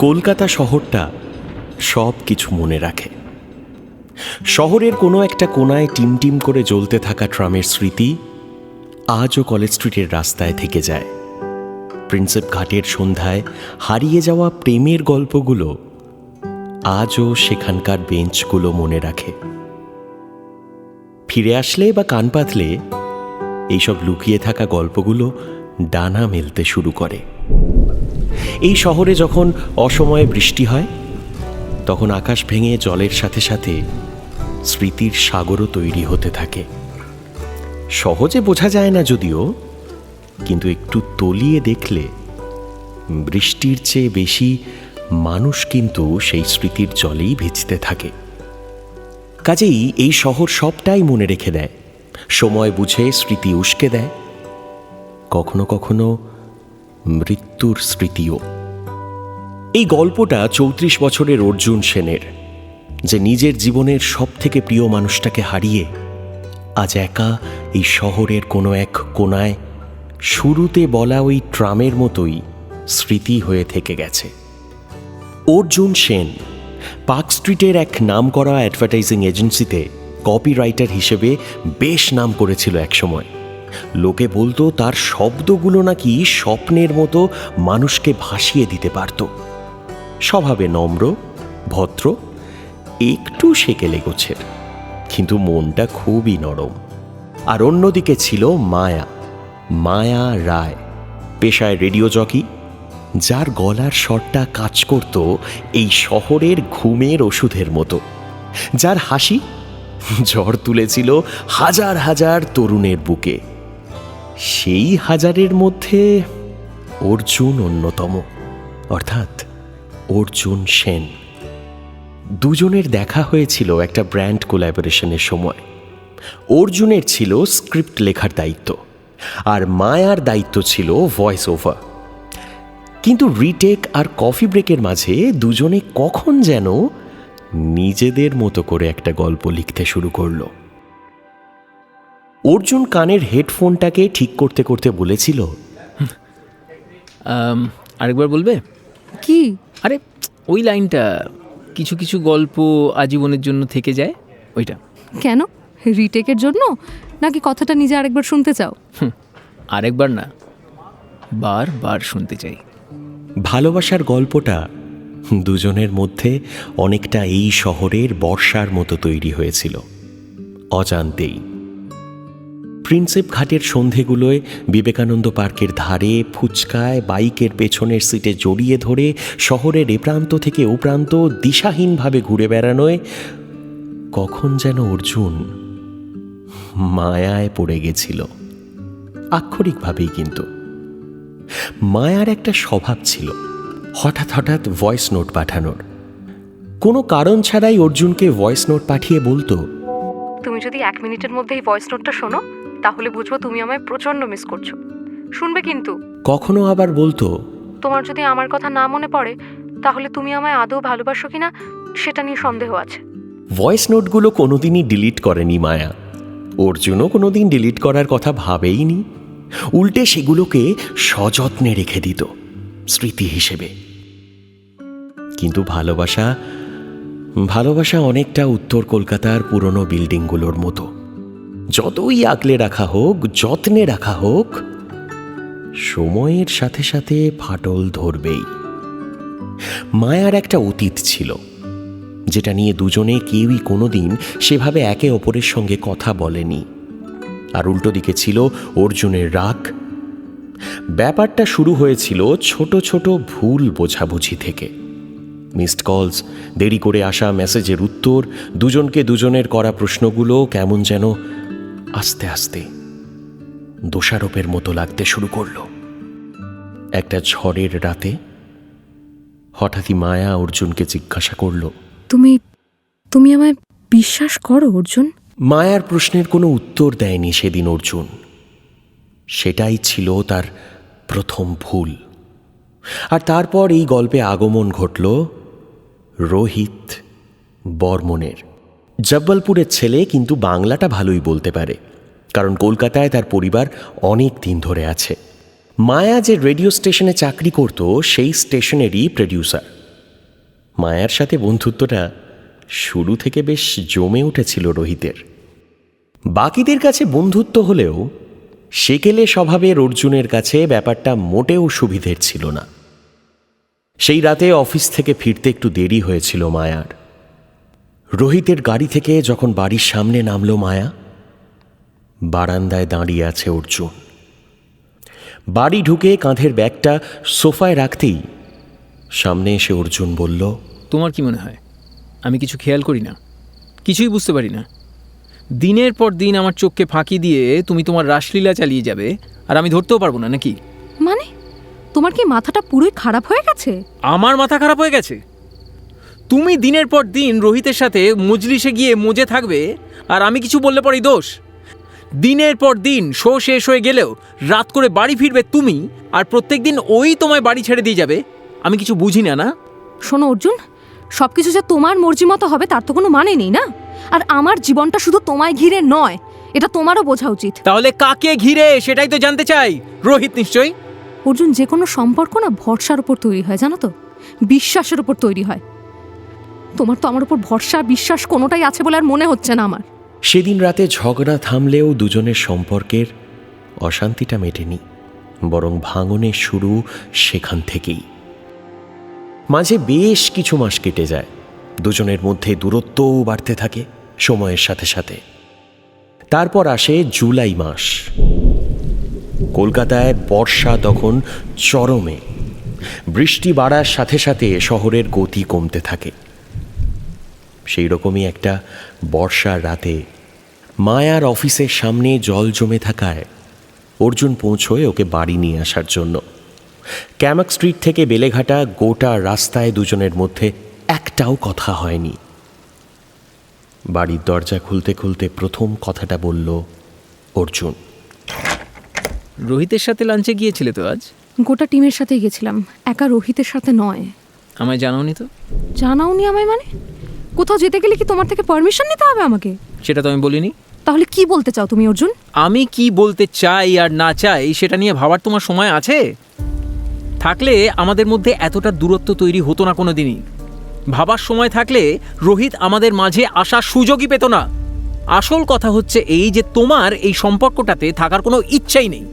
কলকাতা শহরটা সব কিছু মনে রাখে। শহরের কোনো একটা কোনায় টিমটিম করে জ্বলতে থাকা ট্রামের স্মৃতি আজও কলেজ স্ট্রিটের রাস্তায় থেকে যায়। প্রিন্সেপ ঘাটের সন্ধ্যায় হারিয়ে যাওয়া প্রেমের গল্পগুলো আজও সেখানকার বেঞ্চগুলো মনে রাখে। ফিরে আসলে বা কান পাতলে এইসব লুকিয়ে থাকা গল্পগুলো ডানা মেলতে শুরু করে। এই শহরে যখন অসময়ে বৃষ্টি হয়, তখন আকাশ ভেঙে জলের সাথে সাথে স্মৃতির সাগরও তৈরি হতে থাকে। সহজে বোঝা যায় না যদিও, কিন্তু একটু তলিয়ে দেখলে বৃষ্টির চেয়ে বেশি মানুষ কিন্তু সেই স্মৃতির জলেই ভিজতে থাকে। কাজেই এই শহর সবটাই মনে রেখে দেয়, সময় বুঝে স্মৃতি উস্কে দেয়, কখনো কখনো মৃত্যুর স্মৃতিও। এই গল্পটা ৩৪ বছরের অর্জুন সেনের, যে নিজের জীবনের সব থেকে প্রিয় মানুষটাকে হারিয়ে আজ একা এই শহরের কোনো এক কোনায় শুরুতে বলা ওই ট্রামের মতোই স্মৃতি হয়ে থেকে গেছে। অর্জুন সেন পার্ক স্ট্রিটের এক নামকরা অ্যাডভার্টাইজিং এজেন্সিতে কপিরাইটার হিসেবে বেশ নাম করেছিল একসময়। লোকে বলতো তার শব্দগুলো নাকি স্বপ্নের মতো মানুষকে ভাসিয়ে দিতে পারত। স্বভাবে নম্র, ভদ্র, একটু সেকেলে গোছের, কিন্তু মনটা খুবই নরম। আর অন্যদিকে ছিল মায়া রায়, পেশায় রেডিও জকি, যার গলার স্বরটা কাজ করত এই শহরের ঘুমের ওষুধের মতো, যার হাসি ঝড় তুলেছিল হাজার হাজার তরুণের বুকে। সেই হাজারের মধ্যে অর্জুন অন্যতম, অর্থাৎ অর্জুন সেন। দুজনের দেখা হয়েছিল একটা ব্র্যান্ড কোলাবোরেশনের সময়। অর্জুনের ছিল স্ক্রিপ্ট লেখার দায়িত্ব, আর মায়ার দায়িত্ব ছিল ভয়েস ওভার। কিন্তু রিটেক আর কফি ব্রেকের মাঝে দুজনে কখন যেন নিজেদের মতো করে একটা গল্প লিখতে শুরু করলো। অর্জুন কানের হেডফোনটাকে ঠিক করতে করতে বলেছিল, আরেকবার বলবে? কি? আরে ওই লাইনটা, কিছু কিছু গল্প আজীবনের জন্য থেকে যায়, ওইটা। কেন? রিটেকের জন্য, নাকি কথাটা নিজে আরেকবার শুনতে চাও? আরেকবার না, বারবার শুনতে চাই। ভালোবাসার গল্পটা দুজনের মধ্যে অনেকটা এই শহরের বর্ষার মতো তৈরি হয়েছিল অজান্তেই। প্রিন্সেপ ঘাটের সন্ধেগুলোয় বিবেকানন্দ পার্কের ধারে ফুচকায় বাইকের পেছনের সিটে জড়িয়ে ধরে শহরের এ প্রান্ত থেকে ও প্রান্ত দিশাহীনভাবে ঘুরে বেড়ানোয় কখন যেন অর্জুন মায়ায় পড়ে গেছিল, আক্ষরিকভাবেই। কিন্তু মায়ার একটা স্বভাব ছিল হঠাৎ হঠাৎ ভয়েস নোট পাঠানোর। কোনো কারণ ছাড়াই অর্জুনকে ভয়েস নোট পাঠিয়ে বলতো, তুমি যদি 1 মিনিটের মধ্যে এই ভয়েস নোটটা শোনো, তাহলে বুঝবো তুমি আমায় প্রচন্ড মিস করছো। শুনবে কিন্তু। কখনো আবার বলতো, তোমার যদি আমার কথা না মনে পড়ে, তাহলে তুমি আমায় আদৌ ভালোবাসো কিনা সেটা নিয়ে সন্দেহ আছে। ভয়েস নোটগুলো কোনোদিনই ডিলিট করেনি মায়া। অর্জুনও কোনোদিন ডিলিট করার কথা ভাবেইনি। উল্টে সেগুলোকে সযত্নে রেখে দিত স্মৃতি হিসেবে। কিন্তু ভালোবাসা অনেকটা উত্তর কলকাতার পুরনো বিল্ডিংগুলোর মতো। যতই আগলে রাখা হোক, যত্নে রাখা হোক, সময়ের সাথে সাথে ফাটল ধরবেই। মায়ার একটা অতীত ছিল, যেটা নিয়ে দুজনে কেউই কোনোদিন সেভাবে একে অপরের সঙ্গে কথা বলেনি। আর উল্টো দিকে ছিল অর্জুনের রাগ। ব্যাপারটা শুরু হয়েছিল ছোট ছোট ভুল বোঝাবুঝি থেকে। মিসড কলস, দেরি করে আসা মেসেজের উত্তর, দুজনকে দুজনের করা প্রশ্নগুলো কেমন যেন আস্তে আস্তে দোষারোপের মতো লাগতে শুরু করল। একটা ঝড়ের রাতে হঠাৎই মায়া অর্জুনকে জিজ্ঞাসা করল, তুমি আমায় বিশ্বাস করো অর্জুন? মায়ার প্রশ্নের কোনো উত্তর দেয়নি সেদিন অর্জুন। সেটাই ছিল তার প্রথম ভুল। আর তারপর এই গল্পে আগমন ঘটল রোহিত বর্মনের। জব্বলপুরের ছেলে, কিন্তু বাংলাটা ভালোই বলতে পারে, কারণ কলকাতায় তার পরিবার অনেক দিন ধরে আছে। মায়া যে রেডিও স্টেশনে চাকরি করত, সেই স্টেশনেরই প্রডিউসার। মায়ার সাথে বন্ধুত্বটা শুরু থেকে বেশ জমে উঠেছিল রোহিতের। বাকিদের কাছে বন্ধুত্ব হলেও সেকেলে স্বভাবের অর্জুনের কাছে ব্যাপারটা মোটেও সুবিধের ছিল না। সেই রাতে অফিস থেকে ফিরতে একটু দেরি হয়েছিল মায়ার। রোহিতের গাড়ি থেকে যখন বাড়ির সামনে নামলো মায়া, বারান্দায় দাঁড়িয়ে আছে অর্জুন। বাড়ি ঢুকে কাঁধের ব্যাগটা সোফায় রাখতেই সামনে এসে অর্জুন বলল, তোমার কি মনে হয় আমি কিছু খেয়াল করি না, কিছুই বুঝতে পারি না? দিনের পর দিন আমার চোখকে ফাঁকি দিয়ে তুমি তোমার রাসলীলা চালিয়ে যাবে, আর আমি ধরতেও পারবো না নাকি? মানে তোমার কি মাথাটা পুরোই খারাপ হয়ে গেছে? আমার মাথা খারাপ হয়ে গেছে? তুমি দিনের পর দিন রোহিতের সাথে মজলিসে গিয়ে মজে থাকবে, আর আমি কিছু বললে পরেই দোষ। দিনের পর দিন শো শেষ হয়ে গেলেও রাত করে বাড়ি ফিরবে তুমি, আর প্রত্যেকদিন ওই তোমায় বাড়ি ছেড়ে দিয়ে যাবে। আমি কিছু বুঝি না, না? শোনো অর্জুন, সব কিছু যে তোমার মর্জি মতো হবে তার তো কোনো মানে নেই না। আর আমার জীবনটা শুধু তোমায় ঘিরে নয়, এটা তোমারও বোঝা উচিত। তাহলে কাকে ঘিরে সেটাই তো জানতে চাই। রোহিত নিশ্চয়ই। অর্জুন, যে কোনো সম্পর্ক না ভরসার উপর তৈরি হয়, জানো তো, বিশ্বাসের উপর তৈরি হয়। তোমার তো আমার উপর ভরসা বিশ্বাস কোনোটাই আছে বলে আর মনে হচ্ছে না আমার। সেদিন রাতে ঝগড়া থামলেও দুজনের সম্পর্কের অশান্তিটা মেটেনি, বরং ভাঙনের শুরু সেখান থেকেই। মাঝে বেশ কিছু মাস কেটে যায়, দুজনের মধ্যে দূরত্বও বাড়তে থাকে সময়ের সাথে সাথে। তারপর আসে জুলাই মাস। কলকাতায় বর্ষা তখন চরমে। বৃষ্টি বাড়ার সাথে সাথে শহরের গতি কমতে থাকে। সেই রকমই একটা বর্ষার রাতে মায়ার অফিসের সামনে জল জমে থাকায় অর্জুন পৌঁছয় ওকে বাড়ি নিয়ে আসার জন্য। ক্যামাক স্ট্রিট থেকে বেলেঘাটা গোটা রাস্তায় দুজনের মধ্যে একটাও কথা হয়নি। বাড়ির দরজা খুলতে খুলতে প্রথম কথাটা বলল অর্জুন। রোহিতের সাথে লাঞ্চে গিয়েছিলে তো আজ? গোটা টিমের সাথেই গেছিলাম, একা রোহিতের সাথে নয়। আমায় জানাওনি তো? জানাওনি আমায়? মানে কোথাও যেতে গেলে কি তোমার থেকে পারমিশন নিতে হবে আমাকে? সেটা তো আমি বলিনি। তাহলে কি বলতে চাও তুমি অর্জুন? আমি কি বলতে চাই আর না চাই সেটা নিয়ে ভাবার তোমার সময় আছে? থাকলে আমাদের মধ্যে এতটা দূরত্ব তৈরি হতো না কোনো দিনই। ভাবার সময় থাকলে রোহিত আমাদের মাঝে আসার সুযোগই পেত না। আসল কথা হচ্ছে এই যে তোমার এই সম্পর্কটাতে থাকার কোনো ইচ্ছাই নেই,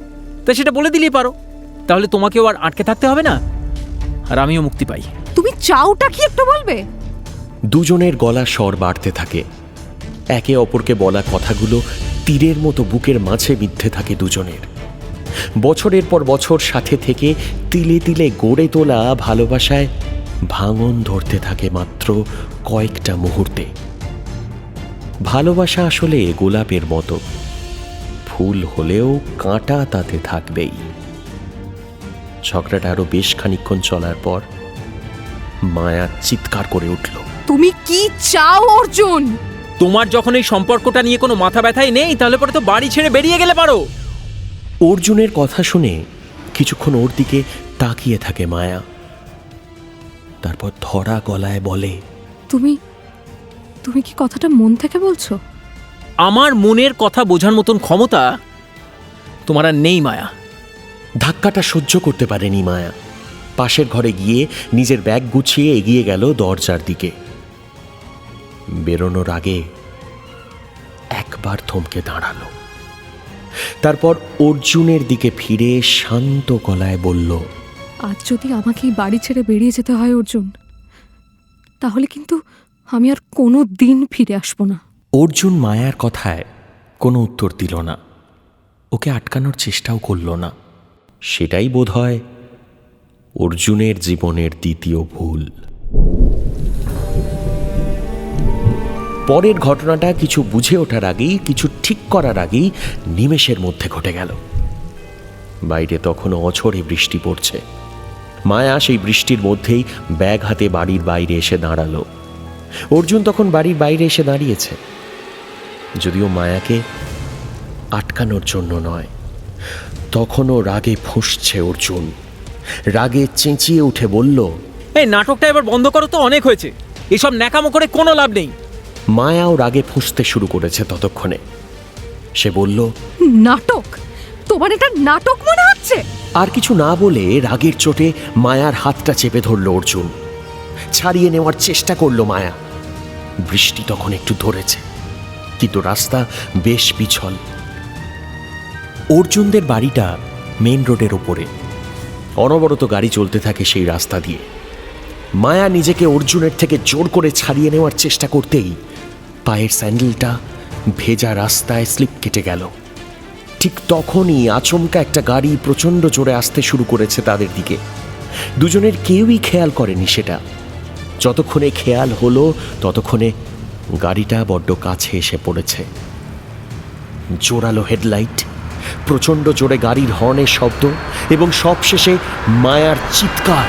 তা সেটা বলে দিলেই পারো। তাহলে তোমাকেও আর আটকে থাকতে হবে না, আর আমিও মুক্তি পাই। তুমি চাওটা কি একটু বলবে? দুজনের গলা স্বর বাড়তে থাকে। একে অপরকে বলা কথাগুলো তীরের মতো বুকের মাঝে বিদ্ধে থাকে দুজনের। বছরের পর বছর সাথে থেকে তিলে তিলে গড়ে তোলা ভালোবাসায় ভাঙন ধরতে থাকে মাত্র কয়েকটা মুহূর্তে। ভালোবাসা আসলে গোলাপের মতো, ফুল হলেও কাঁটা তাতে থাকবেই। ঝগড়াটা আরো বেশ খানিকক্ষণ চলার পর মায়া চিৎকার করে উঠল, তুমি কি চাও অর্জুন? তোমার যখন এই সম্পর্কটা নিয়ে কোনো মাথা ব্যথাই নেই, তাহলে পরে তো বাড়ি ছেড়ে বেরিয়ে গেলে পারো। অর্জুনের কথা শুনে কিছুক্ষণ ওর দিকে তাকিয়ে থাকে মায়া, তারপর ধরা গলায় বলে, তুমি তুমি কি কথাটা মন থেকে বলছো? আমার মনের কথা বোঝার মতন ক্ষমতা তোমার আর নেই মায়া। ধাক্কাটা সহ্য করতে পারেনি মায়া। পাশের ঘরে গিয়ে নিজের ব্যাগ গুছিয়ে এগিয়ে গেল দরজার দিকে। বেরোনোর আগে একবার থমকে দাঁড়ালো, তারপর অর্জুনের দিকে ফিরে শান্ত গলায় বলল, আজ যদি আমাকে এই বাড়ি ছেড়ে বেরিয়ে যেতে হয় অর্জুন, তাহলে কিন্তু আমি আর কোনো দিন ফিরে আসবো না। অর্জুন মায়ার কথায় কোনো উত্তর দিল না, ওকে আটকানোর চেষ্টাও করল না। সেটাই বোধহয় অর্জুনের জীবনের দ্বিতীয় ভুল। পরের ঘটনাটা কিছু বুঝে ওঠার আগেই, কিছু ঠিক করার আগেই নিমেষের মধ্যে ঘটে গেল। বাইরে তখনও অঝোরে বৃষ্টি পড়ছে। মায়া সেই বৃষ্টির মধ্যেই ব্যাগ হাতে বাড়ির বাইরে এসে দাঁড়ালো। অর্জুন তখন বাড়ির বাইরে এসে দাঁড়িয়েছে, যদিও মায়াকে আটকানোর জন্য নয়। তখনও রাগে ফুঁসছে অর্জুন। রাগে চেঁচিয়ে উঠে বলল, এই নাটকটা এবার বন্ধ করো তো, অনেক হয়েছে। এসব ন্যাকামো করে কোনো লাভ নেই। মায়াও রাগে ফুঁসতে শুরু করেছে ততক্ষণে। সে বলল, নাটক? তোমার এটা নাটক মনে হচ্ছে? আর কিছু না বলে রাগের চোটে মায়ার হাতটা চেপে ধরল অর্জুন। ছাড়িয়ে নেওয়ার চেষ্টা করলো মায়া। বৃষ্টি তখন একটু ধরেছে, কিন্তু রাস্তা বেশ পিছল। অর্জুনদের বাড়িটা মেন রোডের ওপরে, অনবরত গাড়ি চলতে থাকে সেই রাস্তা দিয়ে। মায়া নিজেকে অর্জুনের থেকে জোর করে ছাড়িয়ে নেওয়ার চেষ্টা করতেই পায়ের স্যান্ডেলটা ভেজা রাস্তায় স্লিপ কেটে গেল। ঠিক তখনই আচমকা একটা গাড়ি প্রচণ্ড জোরে আসতে শুরু করেছে তাদের দিকে। দুজনের কেউই খেয়াল করেনি সেটা। যতক্ষণে খেয়াল হলো ততক্ষণে গাড়িটা বড্ড কাছে এসে পড়েছে। জোরালো হেডলাইট, প্রচণ্ড জোরে গাড়ির হর্নের শব্দ এবং সবশেষে মায়ার চিৎকার।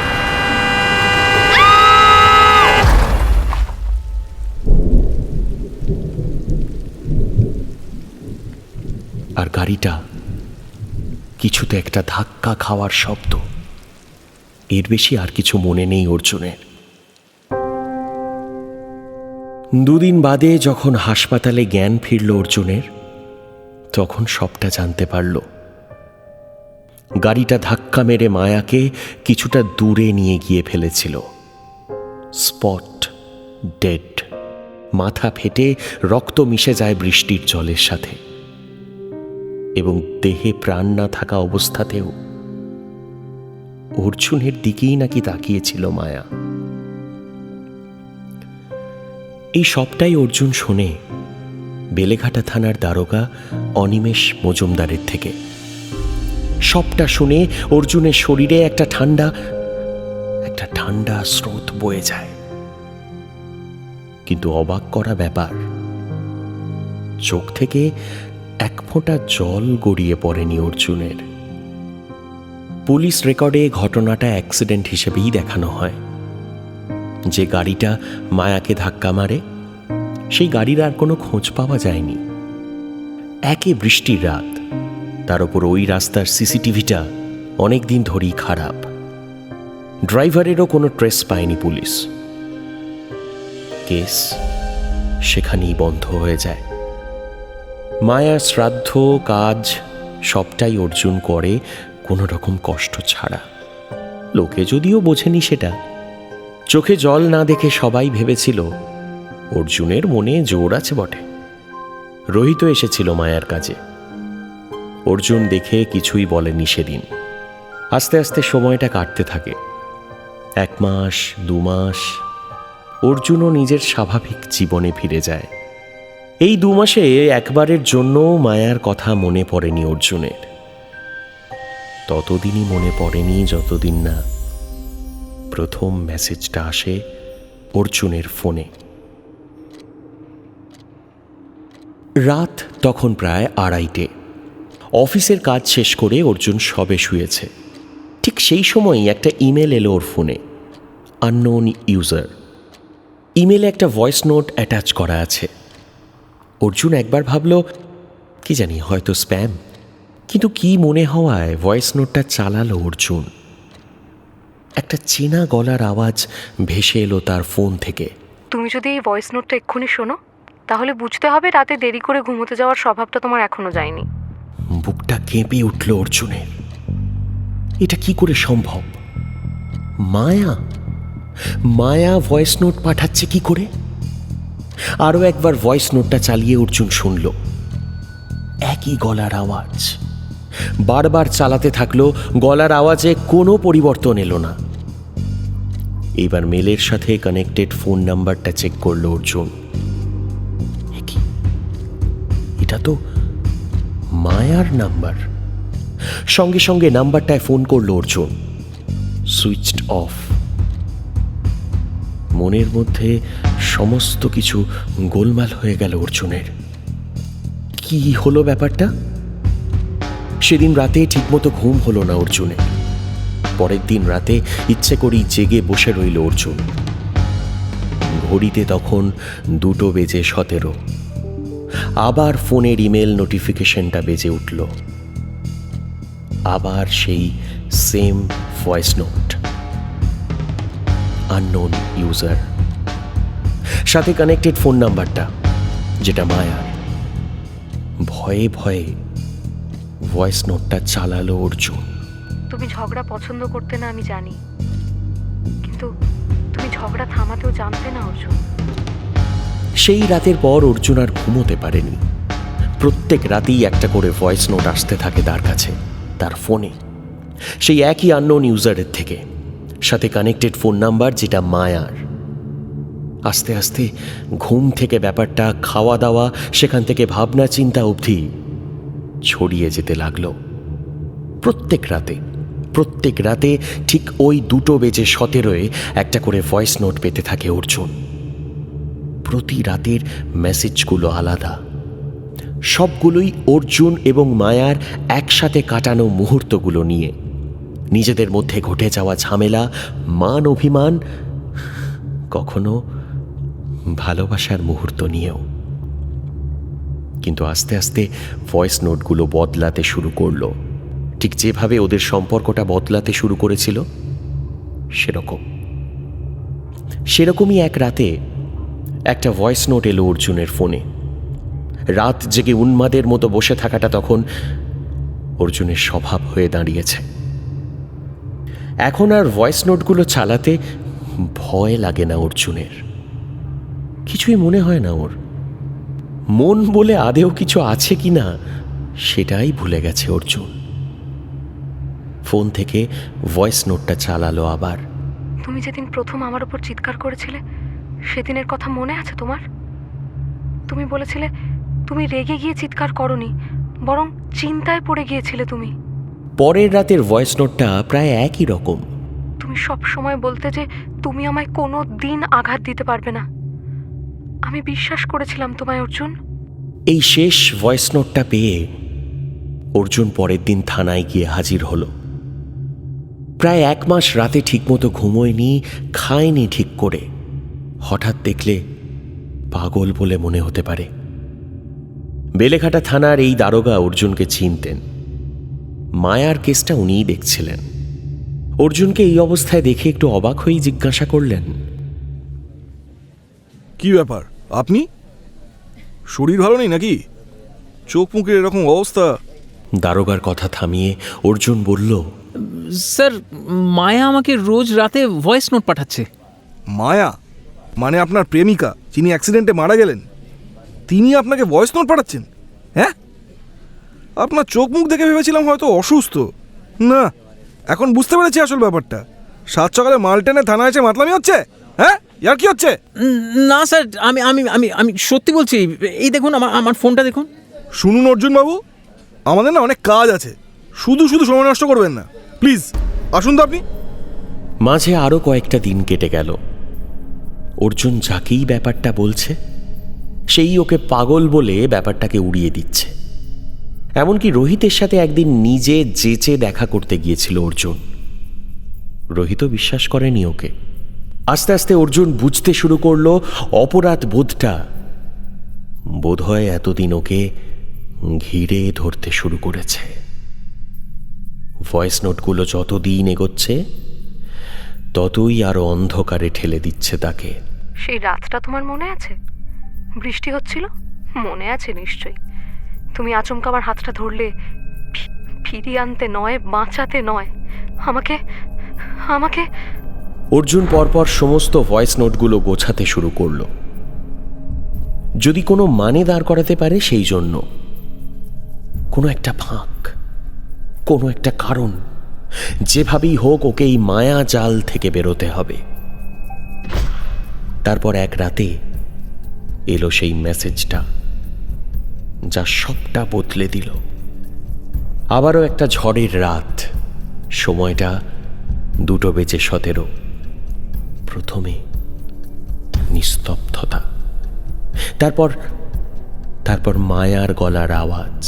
আর গাড়িটা কিছুতে একটা ধাক্কা খাওয়ার শব্দ। এর বেশি আর কিছু মনে নেই অর্জুনের। দুদিন বাদে যখন হাসপাতালে জ্ঞান ফিরল অর্জুনের, তখন সবটা জানতে পারল। গাড়িটা ধাক্কা মেরে মায়াকে কিছুটা দূরে নিয়ে গিয়ে ফেলেছিল। স্পট ডেড, মাথা ফেটে রক্ত মিশে যায় বৃষ্টির জলের সাথে, এবং দেহে প্রাণ না থাকা অবস্থাতেও অর্জুনের দিকেই নাকি তাকিয়েছিল মায়া। এই সবটাই অর্জুন শোনে বেলেঘাটা থানার দারোগা অনিমেষ মজুমদারের থেকে। সবটা শুনে অর্জুনের শরীরে একটা ঠান্ডা স্রোত বয়ে যায়। কিন্তু অবাক করা ব্যাপার, চোখ থেকে এক ফোঁটা জল গড়িয়ে পড়েনি অর্জুনের। পুলিশ রেকর্ডে ঘটনাটা অ্যাক্সিডেন্ট হিসেবেই দেখানো হয়। যে গাড়িটা মায়াকে ধাক্কা মারে, সেই গাড়ির আর কোনো খোঁজ পাওয়া যায়নি। একে বৃষ্টির রাত, তার উপর ওই রাস্তার সিসিটিভিটা অনেক দিন ধরেই খারাপ। ড্রাইভারেরও কোনো ট্রেস পায়নি পুলিশ। কেস সেখানেই বন্ধ হয়ে যায়। মায়ার শ্রাদ্ধ কাজ সবটাই অর্জুন করে কোনো রকম কষ্ট ছাড়া। লোকে যদিও বোঝেনি সেটা, চোখে জল না দেখে সবাই ভেবেছিল অর্জুনের মনে জোর আছে বটে। রোহিত এসেছিল মায়ার কাজে। অর্জুন দেখে কিছুই বলেনি সেদিন। আস্তে আস্তে সময়টা কাটতে থাকে। 1 মাস 2 মাস, অর্জুনও নিজের স্বাভাবিক জীবনে ফিরে যায়। এই 2 মাসে একবারের জন্য মায়ার কথা মনে পড়েনি অর্জুনের। ততদিনই মনে পড়েনি যতদিন না প্রথম মেসেজটা আসে অর্জুনের ফোনে। রাত তখন প্রায় 2:30। অফিসের কাজ শেষ করে অর্জুন সবে শুয়েছে। ঠিক সেই সময়ই একটা ইমেল এলো ওর ফোনে, আননোন ইউজার। ইমেলে একটা ভয়েস নোট অ্যাটাচ করা আছে। অর্জুন একবার ভাবল কি জানি হয়তো স্প্যাম, কিন্তু কি মনে হওয়ায় ভয়েস নোটটা চালালো অর্জুন। একটা চেনা গলার আওয়াজ ভেসে এলো তার ফোন থেকে। তুমি যদি এই ভয়েস নোটটা এক্ষুনি শোনো, তাহলে বুঝতে হবে রাতে দেরি করে ঘুমোতে যাওয়ার স্বভাবটা তোমার এখনো যায়নি। বুকটা কেঁপে উঠল অর্জুনের। এটা কি করে সম্ভব? মায়া ভয়েস নোট পাঠাচ্ছে কি করে? আরও একবার ভয়েস নোটটা চালিয়ে অর্জুন শুনল। একই গলার আওয়াজ। বারবার চালাতে থাকলো, গলার আওয়াজে কোনো পরিবর্তন এলো না। এবার মেলের সাথে কানেক্টেড ফোন নাম্বারটা চেক করলো অর্জুন। এটা তো মায়ার নাম্বার। সঙ্গে সঙ্গে নাম্বারটায় ফোন করলো অর্জুন। Switched off. মনের মধ্যে সমস্ত কিছু গোলমাল হয়ে গেল অর্জুনের। কি হলো ব্যাপারটা? সেদিন রাতে ঠিকমতো ঘুম হলো না অর্জুনের। পরের দিন রাতে ইচ্ছে করেই জেগে বসে রইল অর্জুন। ঘড়িতে তখন 2:17। আবার ফোনের ইমেল নোটিফিকেশনটা বেজে উঠল। আবার সেই same voice note, unknown user, সাথে কানেক্টেড ফোন নাম্বারটা যেটা মায়ার। ভয়ে ভয়ে ভয়েস নোটটা চালালো অর্জুন। তুমি ঝগড়া পছন্দ করতে না আমি জানি, কিন্তু তুমি ঝগড়া থামাতেও জানতে না অর্জুন। সেই রাতের পর অর্জুন আর ঘুমোতে পারেনি। প্রত্যেক রাতেই একটা করে ভয়েস নোট আসতে থাকে তার কাছে, তার ফোনে, সেই একই আননোন ইউজারের থেকে, সাথে কানেক্টেড ফোন নাম্বার যেটা মায়ার। আস্তে আস্তে ঘুম থেকে ব্যাপারটা খাওয়া দাওয়া, সেখান থেকে ভাবনা চিন্তা অবধি ছড়িয়ে যেতে লাগলো। প্রত্যেক রাতে ঠিক ওই 2:17 একটা করে ভয়েস নোট পেতে থাকে অর্জুন। প্রতি রাতের মেসেজগুলো আলাদা, সবগুলোই অর্জুন এবং মায়ার একসাথে কাটানো মুহূর্তগুলো নিয়ে, নিজেদের মধ্যে ঘটে যাওয়া ঝামেলা, মান অভিমান, কখনো ভালোবাসার মুহূর্ত নিয়েও। কিন্তু আস্তে আস্তে ভয়েস নোটগুলো বদলাতে শুরু করলো, ঠিক যেভাবে ওদের সম্পর্কটা বদলাতে শুরু করেছিল সেরকমই এক রাতে একটা ভয়েস নোট এলো অর্জুনের ফোনে। রাত জেগে উন্মাদের মতো বসে থাকাটা তখন অর্জুনের স্বভাব হয়ে দাঁড়িয়েছে। এখন আর ভয়েস নোটগুলো চালাতে ভয় লাগে না অর্জুনের, কিছুই মনে হয় না ওর। মন বলে আদেও কিছু আছে কি না সেটাই ভুলে গেছে অর্জুন। ফোন থেকে ভয়েস নোটটা চালালো আবার। তুমি যেদিন প্রথম আমার উপর চিৎকার করেছিলে সেদিনের কথা মনে আছে তোমার? তুমি বলেছিলে তুমি রেগে গিয়ে চিৎকার করনি, বরং চিন্তায় পড়ে গিয়েছিলে তুমি। পরের রাতের ভয়েস নোটটা প্রায় একই রকম। তুমি সব সময় বলতে যে তুমি আমায় কোনো দিন আঘাত দিতে পারবে না। আমি বিশ্বাস করেছিলাম তোমায় অর্জুন। এই শেষ ভয়েস নোটটা পেয়ে অর্জুন পরের দিন থানায় গিয়ে হাজির হলো। প্রায় 1 মাস রাতে ঠিকমতো ঘুমোয়নি, খায়নি ঠিক করে। হঠাৎ দেখলে পাগল বলে মনে হতে পারে। বেলেঘাটা থানার এই দারোগা অর্জুনকে চিনতেন। মায়ার কেসটা উনিই দেখছিলেন। অর্জুনকে এই অবস্থায় দেখে একটু অবাক হয়েই জিজ্ঞাসা করলেন, কি ব্যাপার, আপনি? শরীর ভালো নেই নাকি? চোখ মুখের এরকম অবস্থা। দারোগার কথা থামিয়ে অর্জুন বলল, স্যার, মায়া আমাকে রোজ রাতে ভয়েস নোট পাঠাচ্ছে। মায়া মানে আপনার প্রেমিকা, যিনি অ্যাক্সিডেন্টে মারা গেলেন, তিনি আপনাকে ভয়েস নোট পাঠাচ্ছেন? হ্যাঁ, আপনার চোখ মুখ দেখে ভেবেছিলাম হয়তো অসুস্থ। না, এখন বুঝতে পেরেছি আসল ব্যাপারটা। 7 সকালে মাল টেনে থানায় এসে মাতলামি হচ্ছে। হ্যাঁ, ইয়ার কি হচ্ছে? না স্যার, আমি আমি আমি আমি সত্যি বলছি। এই দেখুন, আমার ফোনটা দেখুন। শুনুন অর্জুন বাবু, আমাদের না অনেক কাজ আছে, শুধু শুধু সময় নষ্ট করবেন না, প্লিজ আসুন তো আপনি। মাঝে আরো কয়েকটা দিন কেটে গেল। অর্জুন যাকেই ব্যাপারটা বলছে সেই ওকে পাগল বলে ব্যাপারটাকে উড়িয়ে দিচ্ছে। এমনকি রোহিতের সাথে একদিন নিজে যেচে দেখা করতে গিয়েছিল অর্জুন। রোহিতও বিশ্বাস করেনি ওকে। আস্তে আস্তে অর্জুন বুঝতে শুরু করলো অপরাধ বোধটা বোধহয় এতদিন ওকে ঘিরে ধরতে শুরু করেছে। ভয়েস নোটগুলো যতদিন এগোচ্ছে ততই আরো অন্ধকারে ঠেলে দিচ্ছে তাকে। সেই রাতটা তোমার মনে আছে? বৃষ্টি হচ্ছিল, মনে আছে নিশ্চয়ই। তুমি আচমকা আমার হাতটা ধরলে, ফিরিয়ে আনতে নয়, বাঁচাতে নয়, আমাকে আমাকে অর্জুন পরপর সমস্ত ভয়েস নোটগুলো গোছাতে শুরু করলো, যদি কোনো মানে দাঁড় করাতে পারে সেই জন্য। কোনো একটা ফাঁক, কোনো একটা কারণ, যেভাবেই হোক ওকে এই মায়া জাল থেকে বেরোতে হবে। তারপর এক রাতে এলো সেই মেসেজটা, যা সবটা বদলে দিল। আবারও একটা ঝড়ের রাত, সময়টা 2:17। প্রথমে নিস্তব্ধতা, তারপর মায়ার গলার আওয়াজ।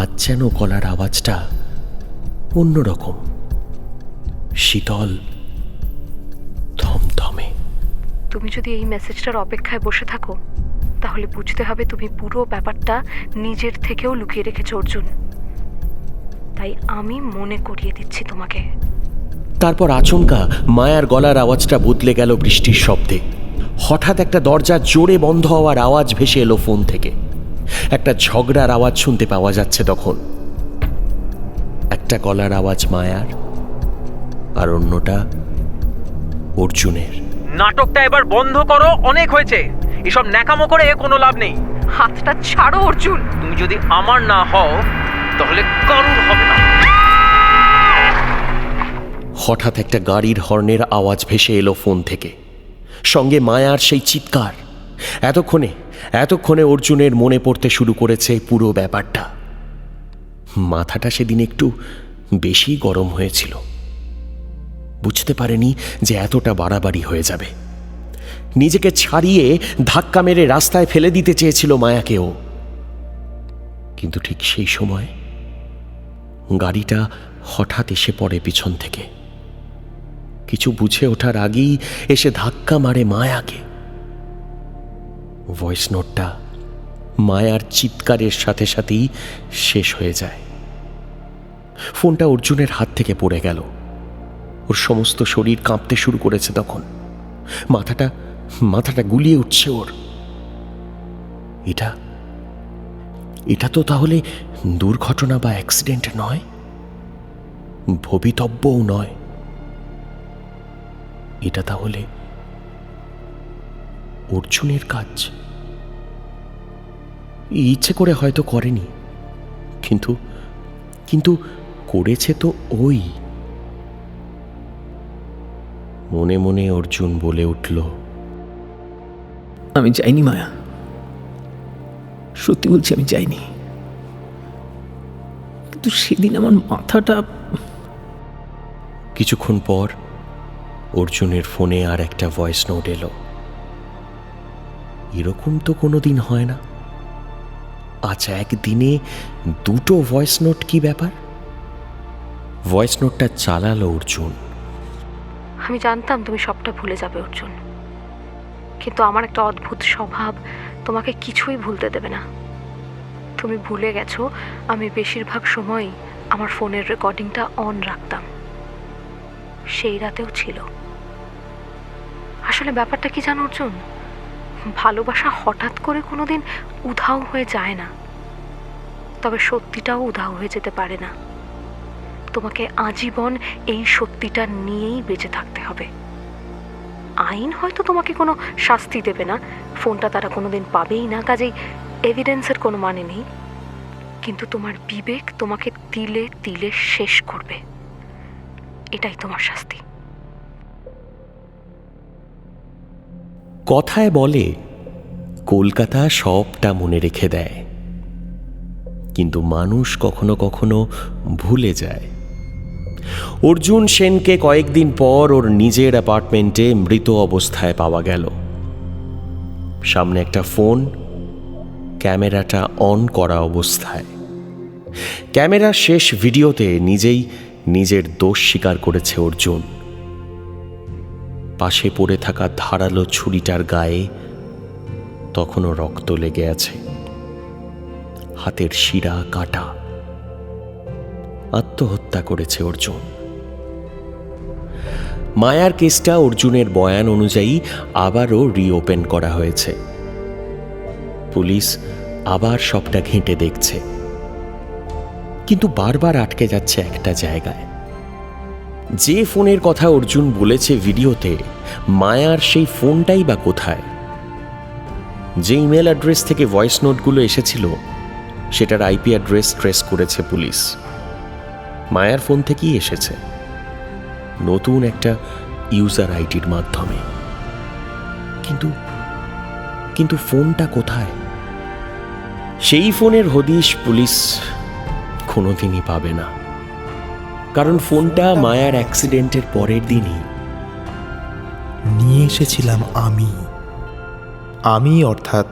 আজ যেন গলার আওয়াজটা অন্যরকম, শীতল, থমথমে। তুমি যদি এই মেসেজটার অপেক্ষায় বসে থাকো তাহলে বুঝতে হবে তুমি পুরো ব্যাপারটা নিজের থেকেও লুকিয়ে রেখেছো অর্জুন। তাই আমি মনে করিয়ে দিচ্ছি তোমাকে। তারপর আচমকা মায়ার গলার আওয়াজটা বদলে গেল বৃষ্টির শব্দে। হঠাৎ একটা দরজা জোরে বন্ধ হওয়ার আওয়াজ ভেসে এলো ফোন থেকে। একটা ঝগড়ার আওয়াজ শুনতে পাওয়া যাচ্ছে তখন। একটা গলার আওয়াজ মায়ার, আর অন্যটা অর্জুনের। নাটকটা এবার বন্ধ করো, অনেক হয়েছে। এসব ন্যাকামো করে কোনো লাভ নেই। হাতটা ছাড়ো অর্জুন। তুমি যদি আমার না হও তাহলে কারুর হবে না। হঠাৎ একটা গাড়ির হর্নের আওয়াজ ভেসে এলো ফোন থেকে, সঙ্গে মায়ার সেই চিৎকার। এতক্ষণে অর্জুনের মনে পড়তে শুরু করেছে পুরো ব্যাপারটা। মাথাটা সেদিন একটু বেশি গরম হয়েছিল। বুঝতে পারেনি যে এতটা বাড়াবাড়ি হয়ে যাবে। নিজেকে ছাড়িয়ে ধাক্কা মেরে রাস্তায় ফেলে দিতে চেয়েছিল মায়াকেও। কিন্তু ঠিক সেই সময় গাড়িটা হঠাৎ এসে পড়ে পিছন থেকে। কিছু বুঝে ওঠার আগেই এসে ধাক্কা মারে মায়াকে। ভয়েস নোটটা মায়ার চিৎকারের সাথে সাথেই শেষ হয়ে যায়। ফোনটা অর্জুনের হাত থেকে পড়ে গেল। ওর সমস্ত শরীর কাঁপতে শুরু করেছে তখন। মাথাটা গুলিয়ে উঠছে ওর। এটা তো তাহলে দুর্ঘটনা বা অ্যাক্সিডেন্ট নয়, ভবিতব্যও নয়। এটা তাহলে অর্জুনের কাজ। ইচ্ছে করে হয়তো করেনি, কিন্তু করেছে তো ওই। মনে মনে অর্জুন বলে উঠল, আমি যাইনি মায়া, সত্যি বলছি আমি যাইনি। কিন্তু সেদিন আমার মাথাটা। কিছুক্ষণ পর অর্জুনের ফোনে আর একটা ভয়েস নোট এলো। এরকম তো কোনোদিন হয় না। আচ্ছা, একদিনে দুটো ভয়েস নোট, কি ব্যাপার? ভয়েস নোটটা চালালো অর্জুন। আমি জানতাম তুমি সবটা ভুলে যাবে অর্জুন, কিন্তু আমার একটা অদ্ভুত স্বভাব তোমাকে কিছুই ভুলতে দেবে না। তুমি ভুলে গেছো আমি বেশিরভাগ সময়ই আমার ফোনের রেকর্ডিংটা অন রাখতাম। সেই রাতেও ছিল। আসলে ব্যাপারটা কি জানো অর্জুন, ভালোবাসা হঠাৎ করে কোনোদিন উধাও হয়ে যায় না, তবে সত্যিটাও উধাও হয়ে যেতে পারে না। তোমাকে আজীবন এই সত্যিটা নিয়েই বেঁচে থাকতে হবে। আইন হয়তো তোমাকে কোনো শাস্তি দেবে না, ফোনটা তারা কোনোদিন পাবেই না, কাজেই এভিডেন্সের কোনো মানে নেই। কিন্তু তোমার বিবেক তোমাকে তিলে তিলে শেষ করবে। এটাই তোমার শাস্তি। কথায় বলে কলকাতা সবটা মনে রেখে দেয়, কিন্তু মানুষ কখনো কখনো ভুলে যায়। অর্জুন সেনকে কয়েকদিন পর ওর নিজের অ্যাপার্টমেন্টে মৃত অবস্থায় পাওয়া গেল। সামনে একটা ফোন, ক্যামেরাটা অন করা অবস্থায়। ক্যামেরার শেষ ভিডিওতে নিজেই নিজের দোষ স্বীকার করেছে অর্জুন। পাশে পড়ে থাকা ধারালো ছুরিটার গায়ে তখনও রক্ত লেগে আছে, হাতের শিরা কাটা। আত্মহত্যা করেছে অর্জুন। মায়ার কেসটা অর্জুনের বয়ান অনুযায়ী আবারও রিওপেন করা হয়েছে। পুলিশ আবার সবটা ঘেঁটে দেখছে, কিন্তু বারবার আটকে যাচ্ছে একটা জায়গায়। যে ফোনের কথা অর্জুন বলেছে ভিডিওতে, মায়ার সেই ফোনটাই বা কোথায়? যে ইমেল অ্যাড্রেস থেকে ভয়েস নোটগুলো এসেছিল সেটার আইপি অ্যাড্রেস ট্রেস করেছে পুলিশ। মায়ার ফোন থেকেই এসেছে, নতুন একটা ইউজার আইডির মাধ্যমে। কিন্তু ফোনটা কোথায়? সেই ফোনের হদিশ পুলিশ কোনোদিনই পাবে না, কারণ ফোনটা মায়ার অ্যাক্সিডেন্টের পরের দিনই নিয়ে এসেছিলাম আমি অর্থাৎ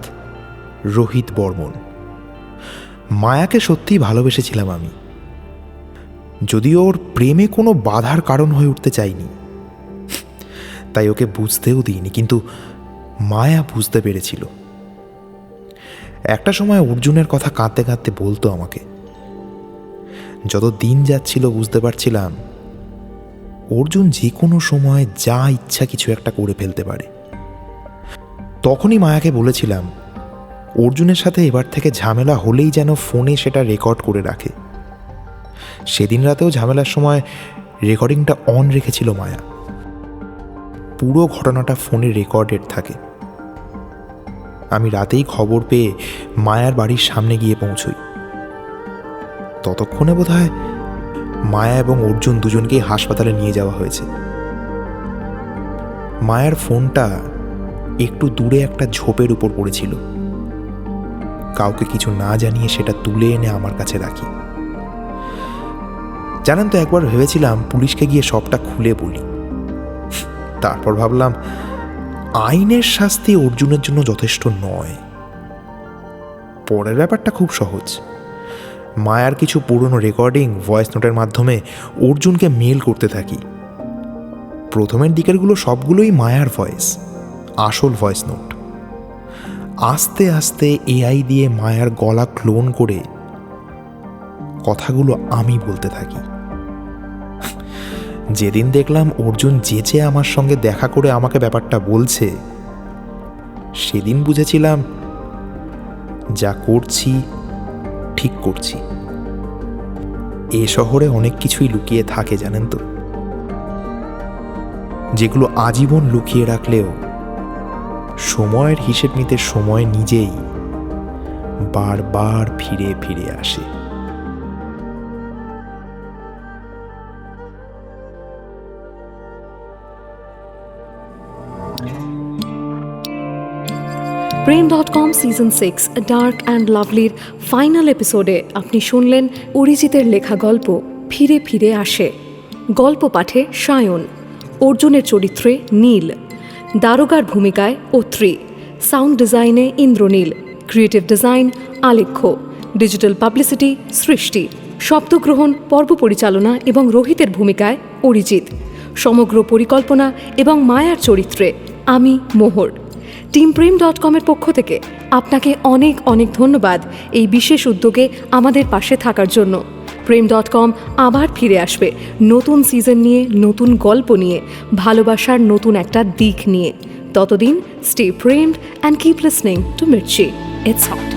রোহিত বর্মন। মায়াকে সত্যিই ভালোবেসেছিলাম আমি, যদিও ওর প্রেমে কোনো বাধার কারণ হয়ে উঠতে চাইনি, তাই ওকে বুঝতেও দিইনি। কিন্তু মায়া বুঝতে পেরেছিল। একটা সময় অর্জুনের কথা কাঁদতে কাঁদতে বলতো আমাকে। যত দিন যাচ্ছিল বুঝতে পারছিলাম অর্জুন যে কোনো সময় যা ইচ্ছা কিছু একটা করে ফেলতে পারে। তখনই মায়াকে বলেছিলাম অর্জুনের সাথে এবার থেকে ঝামেলা হলেই যেন ফোনে সেটা রেকর্ড করে রাখে। সেদিন রাতেও ঝামেলার সময় রেকর্ডিংটা অন রেখেছিল মায়া। পুরো ঘটনাটা ফোনে রেকর্ডেড থাকে। আমি রাতেই খবর পেয়ে মায়ার বাড়ির সামনে গিয়ে পৌঁছই। ততক্ষণে বোধহয় মায়া এবং অর্জুন দুজনকেই হাসপাতালে নিয়ে যাওয়া হয়েছে। মায়ার ফোনটা একটু দূরে একটা ঝোপের উপর পড়েছিল। কাউকে কিছু না জানিয়ে সেটা তুলে এনে আমার কাছে রাখি। জানেন তো, একবার ভেবেছিলাম পুলিশকে গিয়ে সবটা খুলে বলি। তারপর ভাবলাম আইনের শাস্তি অর্জুনের জন্য যথেষ্ট নয়। পরের ব্যাপারটা খুব সহজ। মায়ার কিছু পুরনো রেকর্ডিং ভয়েস নোটের মাধ্যমে অর্জুনকে মেল করতে থাকি। প্রথমের দিকেরগুলো সবগুলোই মায়ার ভয়েস, আসল ভয়েস নোট। আস্তে আস্তে এআই দিয়ে মায়ার গলা ক্লোন করে কথাগুলো আমি বলতে থাকি। যেদিন দেখলাম অর্জুন যেচে আমার সঙ্গে দেখা করে আমাকে ব্যাপারটা বলছে, সেদিন বুঝেছিলাম যা করছি ঠিক করছি। এ শহরে অনেক কিছুই লুকিয়ে থাকে জানেন তো, যেগুলো আজীবন লুকিয়ে রাখলেও সময়ের হিসেব নিতে সময় নিজেই বারবার ফিরে ফিরে আসে। প্রেম.com সিজন 6 ডার্ক অ্যান্ড লাভলির ফাইনাল এপিসোডে আপনি শুনলেন অরিজিতের লেখা গল্প ফিরে ফিরে আসে। গল্প পাঠে সায়ন, অর্জুনের চরিত্রে নীল, দারোগার ভূমিকায় অত্রি, সাউন্ড ডিজাইনে Indranil, creative design Alekhya, digital publicity Srishti, শব্দগ্রহণ, পর্ব পরিচালনা এবং রোহিতের ভূমিকায় অরিজিৎ, সমগ্র পরিকল্পনা এবং মায়ার চরিত্রে আমি মোহর। টিম প্রেম.com-এর পক্ষ থেকে আপনাকে অনেক অনেক ধন্যবাদ এই বিশেষ উদ্যোগে আমাদের পাশে থাকার জন্য। প্রেম.com আবার ফিরে আসবে নতুন সিজন নিয়ে, নতুন গল্প নিয়ে, ভালোবাসার নতুন একটা দিক নিয়ে। ততদিন stay primed and keep listening to Mirchi. It's hot.